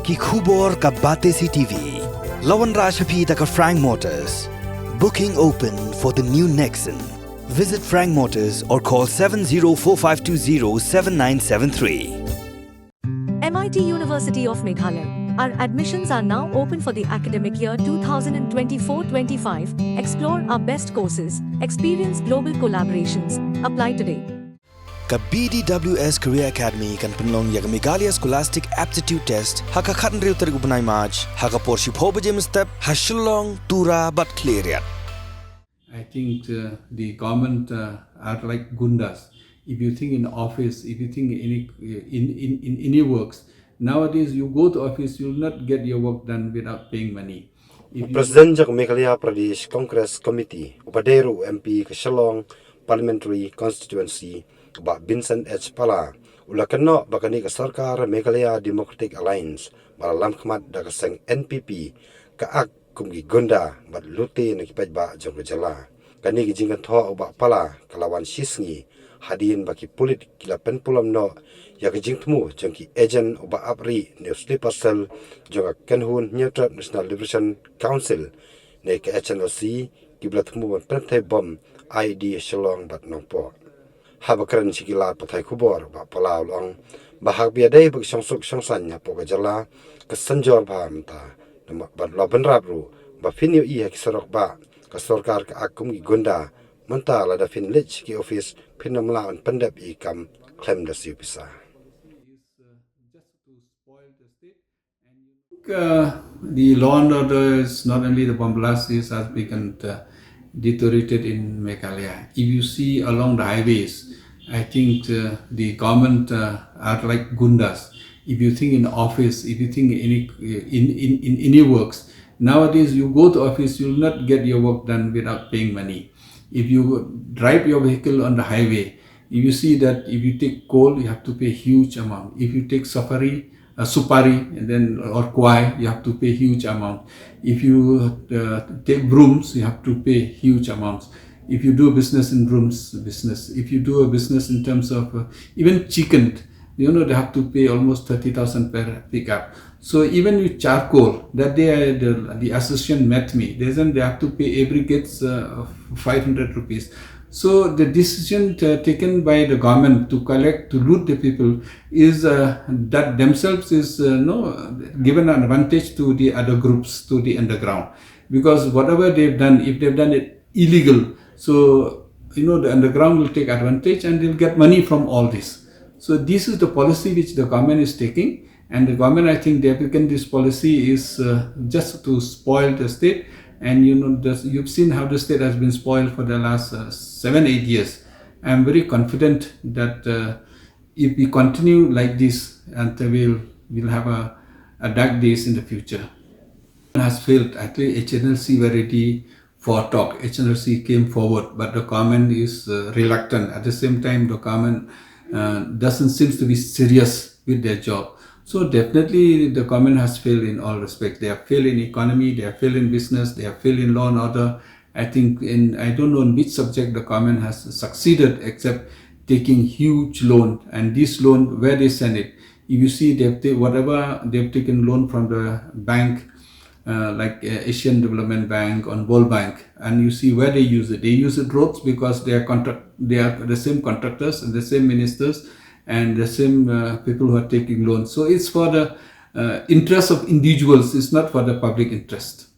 ki khubor ka bate si TV. Lawan Rashaphi ka Frank Motors. Booking open for the new Nexon. Visit Frank Motors or call 7045207973. MIT University of Meghalaya. Our admissions are now open for the academic year 2024-25. Explore our best courses, experience global collaborations. Apply today. Ka BDWS Career Academy kan penlong ya Meghalaya Scholastic Aptitude Test haka khatan riu ter gubanai March haka porshi phoba jem step hashulong tura but clear. I think the government are like Gundas. If you think in office, if you think in any works, nowadays you go to office, you will not get your work done without paying money. President jak Meghalaya Pradesh Congress Committee, Upaderu MP Kashalong Parliamentary Constituency, ba Vincent H. Pala, ulakano bakani ka Sorkar Meghalaya Democratic Alliance, balalam khmat da kaseng NPP, ka ak kumgi Gunda, bat lute nakipaj ba jong jala. Kani ki jingan tho ba Pala kalawan sisngi, hadin baki pulit kila penpulam no, ya ki jingtmu jong ki agent ba apri newspaper cell jong kenhun Neutral National Liberation Council, ne ka HNLC kiblatmu pentai bom ID Shalong bat nongpo. Habakran sikila patai kubor ba Pala long bahag biadai bag songsuk songsan nya poga jala ka sanjor ba mta ba loben rabru ba Phin i heksorok ba ka Sorkar ka akum gi Gunda manta la da Phin lich ki Ophis Pyndepkam an Pyndepkam Khlem da Siew Pisa. The law and order is not only the bomb blast has become deteriorated in Meghalaya. If you see along the highways, I think the government are like Gundas. If you think in office, if you think in any works, nowadays you go to office, you will not get your work done without paying money. If you drive your vehicle on the highway, if you see that if you take coal, you have to pay huge amount. If you take supari, and then or kwai, you have to pay huge amount. If you take brooms, you have to pay huge amounts. If you do business in brooms business, if you do a business in terms of even chicken, they have to pay almost 30,000 per pickup. So even with charcoal, that day the association met me. They said they have to pay every gets 500 rupees. So the decision taken by the government to loot the people is that themselves is given an advantage to the other groups, to the underground. Because whatever they've done, if they've done it illegal, so the underground will take advantage and they'll get money from all this. So this is the policy which the government is taking. And the government, I think, they have taken this policy is just to spoil the state. And you've seen how the state has been spoiled for the last 7-8 years. I'm very confident that if we continue like this, and we'll have a dark days in the future. It has failed. Actually, HNLC were ready for talk. HNLC came forward, but the government is reluctant. At the same time, the government doesn't seem to be serious with their job. So definitely the government has failed in all respects. They have failed in economy, they have failed in business, they have failed in law and order. I think I don't know in which subject the government has succeeded except taking huge loan. And this loan, where they send it, if you see whatever they've taken loan from the bank, like Asian Development Bank or World Bank, and you see where they use it. They use it roads because they are the same contractors and the same ministers and the same people who are taking loans. So it's for the interest of individuals, it's not for the public interest.